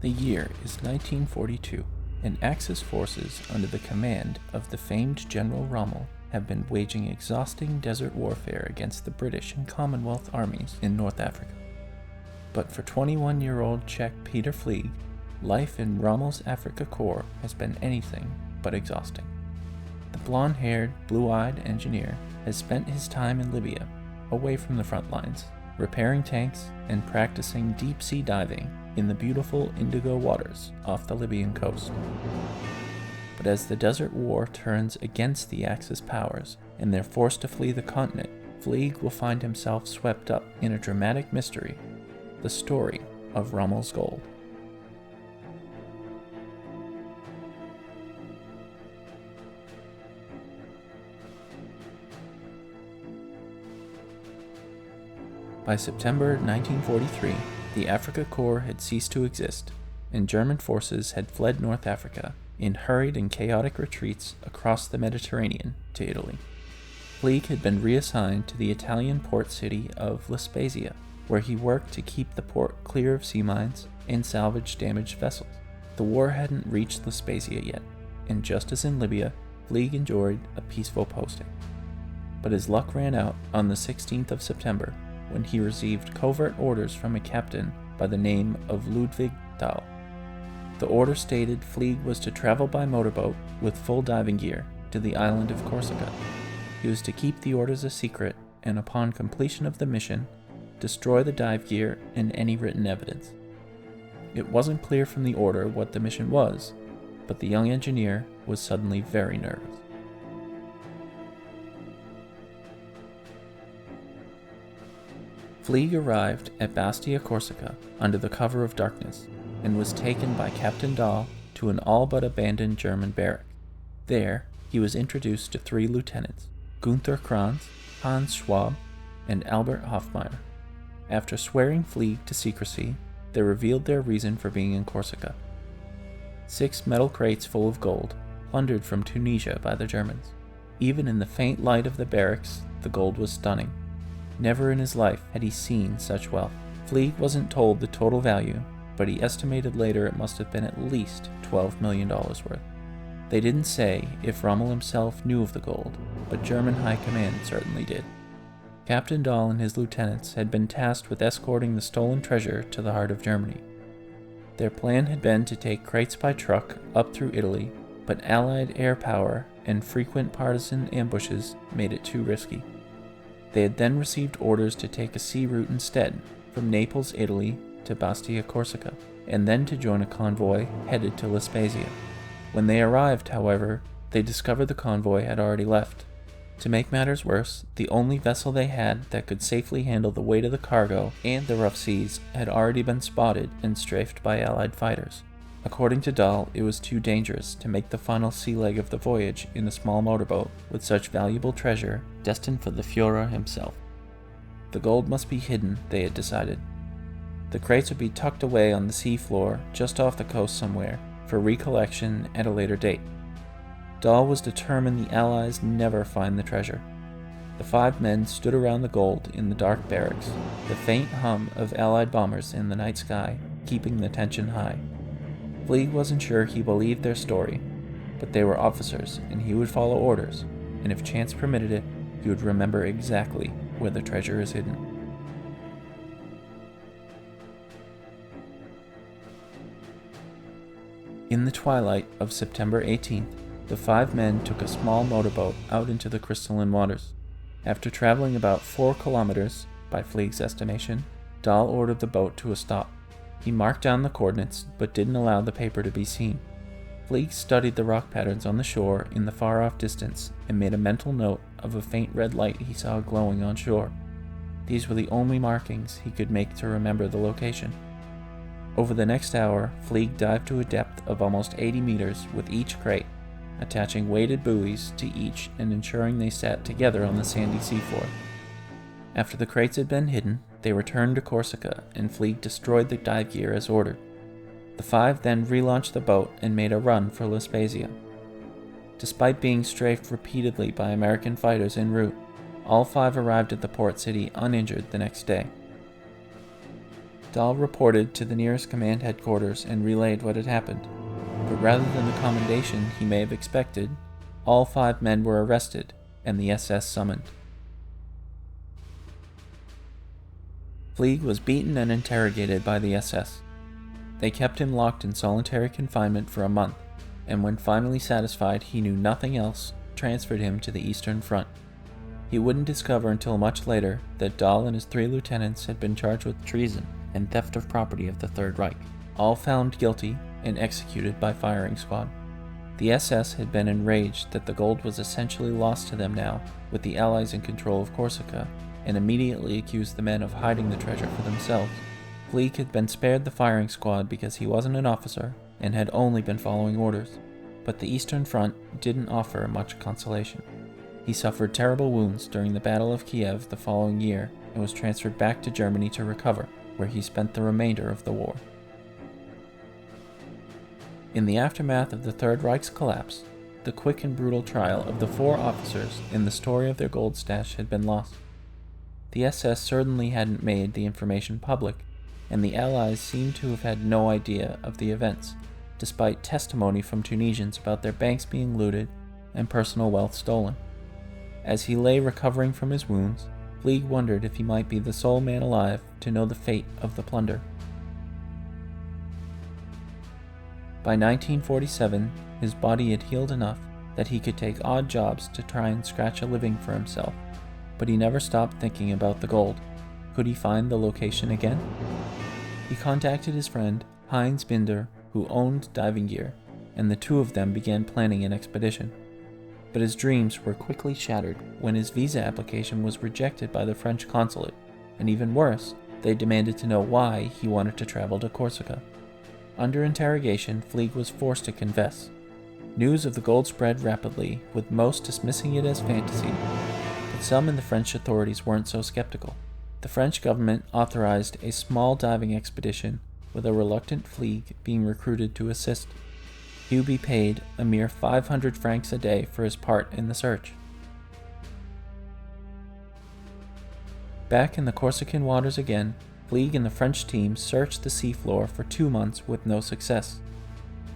The year is 1942, and Axis forces under the command of the famed General Rommel have been waging exhausting desert warfare against the British and Commonwealth armies in North Africa. But for 21-year-old Czech Peter Flieg, life in Rommel's Afrika Korps has been anything but exhausting. The blonde-haired, blue-eyed engineer has spent his time in Libya, away from the front lines, repairing tanks and practicing deep-sea diving in the beautiful indigo waters off the Libyan coast. But as the Desert War turns against the Axis powers and they're forced to flee the continent, Flieg will find himself swept up in a dramatic mystery, the story of Rommel's gold. By September 1943, the Afrika Korps had ceased to exist, and German forces had fled North Africa in hurried and chaotic retreats across the Mediterranean to Italy. Flieg had been reassigned to the Italian port city of La Spezia, where he worked to keep the port clear of sea mines and salvage damaged vessels. The war hadn't reached La Spezia yet, and just as in Libya, Flieg enjoyed a peaceful posting. But his luck ran out on the 16th of September, when he received covert orders from a captain by the name of Ludwig Dahl. The order stated Flieg was to travel by motorboat with full diving gear to the island of Corsica. He was to keep the orders a secret and, upon completion of the mission, destroy the dive gear and any written evidence. It wasn't clear from the order what the mission was, but the young engineer was suddenly very nervous. Flieg arrived at Bastia, Corsica, under the cover of darkness, and was taken by Captain Dahl to an all-but-abandoned German barrack. There, he was introduced to 3 lieutenants, Gunther Kranz, Hans Schwab, and Albert Hofmeier. After swearing Flieg to secrecy, they revealed their reason for being in Corsica. 6 metal crates full of gold, plundered from Tunisia by the Germans. Even in the faint light of the barracks, the gold was stunning. Never in his life had he seen such wealth. Flieg wasn't told the total value, but he estimated later it must have been at least $12 million worth. They didn't say if Rommel himself knew of the gold, but German High Command certainly did. Captain Dahl and his lieutenants had been tasked with escorting the stolen treasure to the heart of Germany. Their plan had been to take crates by truck up through Italy, but Allied air power and frequent partisan ambushes made it too risky. They had then received orders to take a sea route instead, from Naples, Italy, to Bastia, Corsica, and then to join a convoy headed to La Spezia. When they arrived, however, they discovered the convoy had already left. To make matters worse, the only vessel they had that could safely handle the weight of the cargo and the rough seas had already been spotted and strafed by Allied fighters. According to Dahl, it was too dangerous to make the final sea leg of the voyage in a small motorboat with such valuable treasure destined for the Führer himself. The gold must be hidden, they had decided. The crates would be tucked away on the sea floor just off the coast somewhere for recollection at a later date. Dahl was determined the Allies never find the treasure. The 5 men stood around the gold in the dark barracks, the faint hum of Allied bombers in the night sky keeping the tension high. Flieg wasn't sure he believed their story, but they were officers and he would follow orders, and if chance permitted it, he would remember exactly where the treasure is hidden. In the twilight of September 18th, the 5 men took a small motorboat out into the crystalline waters. After traveling about 4 kilometers, by Flieg's estimation, Dahl ordered the boat to a stop. He marked down the coordinates, but didn't allow the paper to be seen. Flieg studied the rock patterns on the shore in the far-off distance and made a mental note of a faint red light he saw glowing on shore. These were the only markings he could make to remember the location. Over the next hour, Flieg dived to a depth of almost 80 meters with each crate, attaching weighted buoys to each and ensuring they sat together on the sandy seafloor. After the crates had been hidden, they returned to Corsica, and Flieg destroyed the dive gear as ordered. The 5 then relaunched the boat and made a run for La Spezia. Despite being strafed repeatedly by American fighters en route, all 5 arrived at the port city uninjured the next day. Dahl reported to the nearest command headquarters and relayed what had happened, but rather than the commendation he may have expected, all 5 men were arrested and the SS summoned. Flieg was beaten and interrogated by the SS. They kept him locked in solitary confinement for a month, and when finally satisfied he knew nothing else, transferred him to the Eastern Front. He wouldn't discover until much later that Dahl and his 3 lieutenants had been charged with treason and theft of property of the Third Reich, all found guilty and executed by firing squad. The SS had been enraged that the gold was essentially lost to them now, with the Allies in control of Corsica, and immediately accused the men of hiding the treasure for themselves. Flieg had been spared the firing squad because he wasn't an officer and had only been following orders, but the Eastern Front didn't offer much consolation. He suffered terrible wounds during the Battle of Kiev the following year and was transferred back to Germany to recover, where he spent the remainder of the war. In the aftermath of the Third Reich's collapse, the quick and brutal trial of the 4 officers in the story of their gold stash had been lost. The SS certainly hadn't made the information public, and the Allies seemed to have had no idea of the events, despite testimony from Tunisians about their banks being looted and personal wealth stolen. As he lay recovering from his wounds, Flieg wondered if he might be the sole man alive to know the fate of the plunder. By 1947, his body had healed enough that he could take odd jobs to try and scratch a living for himself, but he never stopped thinking about the gold. Could he find the location again? He contacted his friend Heinz Binder, who owned diving gear, and the 2 of them began planning an expedition. But his dreams were quickly shattered when his visa application was rejected by the French consulate, and even worse, they demanded to know why he wanted to travel to Corsica. Under interrogation, Flieg was forced to confess. News of the gold spread rapidly, with most dismissing it as fantasy, but some in the French authorities weren't so skeptical. The French government authorized a small diving expedition, with a reluctant Flieg being recruited to assist. He would be paid a mere 500 francs a day for his part in the search. Back in the Corsican waters again, Flieg and the French team searched the seafloor for 2 months with no success.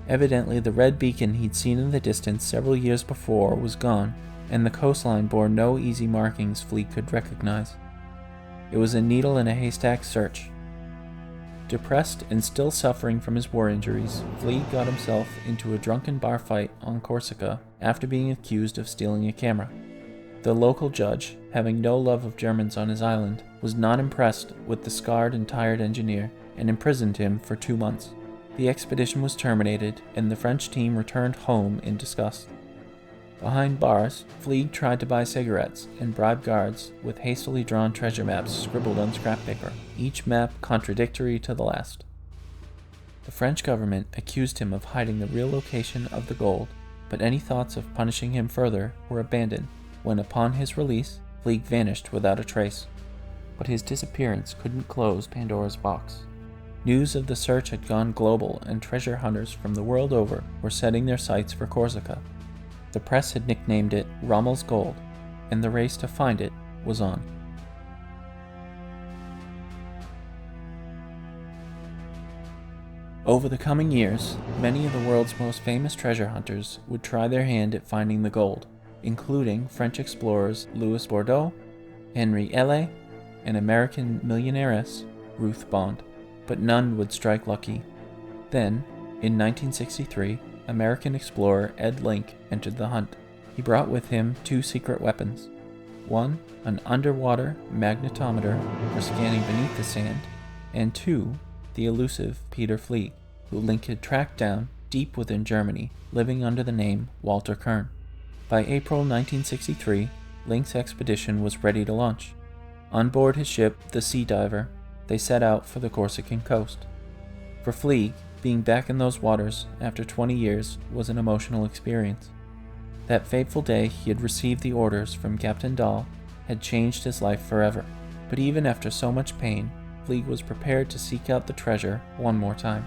Evidently, the red beacon he'd seen in the distance several years before was gone, and the coastline bore no easy markings Flieg could recognize. It was a needle in a haystack search. Depressed and still suffering from his war injuries, Flieg got himself into a drunken bar fight on Corsica after being accused of stealing a camera. The local judge, having no love of Germans on his island, was not impressed with the scarred and tired engineer and imprisoned him for 2 months. The expedition was terminated and the French team returned home in disgust. Behind bars, Flieg tried to buy cigarettes and bribe guards with hastily drawn treasure maps scribbled on scrap paper, each map contradictory to the last. The French government accused him of hiding the real location of the gold, but any thoughts of punishing him further were abandoned when, upon his release, Flieg vanished without a trace. But his disappearance couldn't close Pandora's box. News of the search had gone global, and treasure hunters from the world over were setting their sights for Corsica. The press had nicknamed it Rommel's Gold, and the race to find it was on. Over the coming years, many of the world's most famous treasure hunters would try their hand at finding the gold, including French explorers Louis Bourdeau, Henri Hellet, and American millionairess Ruth Bond, but none would strike lucky. Then, in 1963, American explorer Ed Link entered the hunt. He brought with him 2 secret weapons. One, an underwater magnetometer for scanning beneath the sand, and 2, the elusive Peter Flieg, who Link had tracked down deep within Germany, living under the name Walter Kern. By April 1963, Link's expedition was ready to launch. On board his ship, the Sea Diver, they set out for the Corsican coast. For Flieg, being back in those waters after 20 years was an emotional experience. That fateful day he had received the orders from Captain Dahl had changed his life forever, but even after so much pain, Flieg was prepared to seek out the treasure one more time.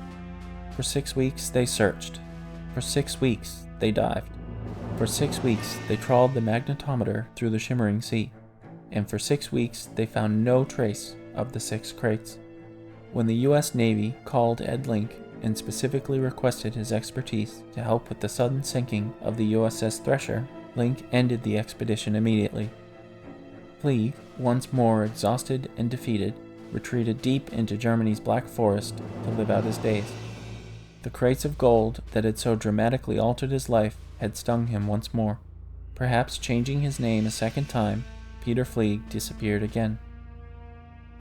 For 6 weeks they searched. For 6 weeks they dived. For 6 weeks they trawled the magnetometer through the shimmering sea. And for 6 weeks they found no trace of the 6 crates. When the U.S. Navy called Ed Link and specifically requested his expertise to help with the sudden sinking of the USS Thresher, Link ended the expedition immediately. Fleeg, once more exhausted and defeated, retreated deep into Germany's Black Forest to live out his days. The crates of gold that had so dramatically altered his life had stung him once more. Perhaps changing his name a second time, Peter Fleeg disappeared again.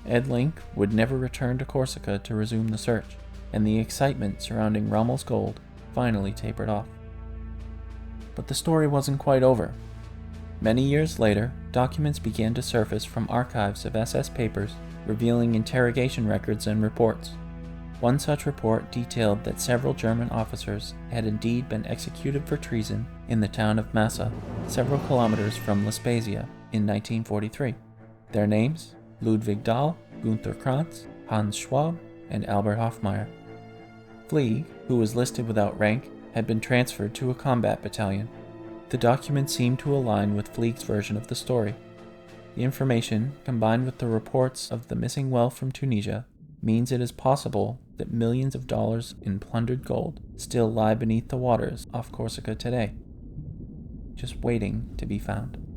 Ed Link would never return to Corsica to resume the search, and the excitement surrounding Rommel's gold finally tapered off. But the story wasn't quite over. Many years later, documents began to surface from archives of SS papers revealing interrogation records and reports. One such report detailed that several German officers had indeed been executed for treason in the town of Massa, several kilometers from Lespasia, in 1943. Their names? Ludwig Dahl, Gunther Krantz, Hans Schwab, and Albert Hoffmeyer. Fleeg, who was listed without rank, had been transferred to a combat battalion. The documents seemed to align with Fleeg's version of the story. The information, combined with the reports of the missing wealth from Tunisia, means it is possible that millions of dollars in plundered gold still lie beneath the waters off Corsica today, just waiting to be found.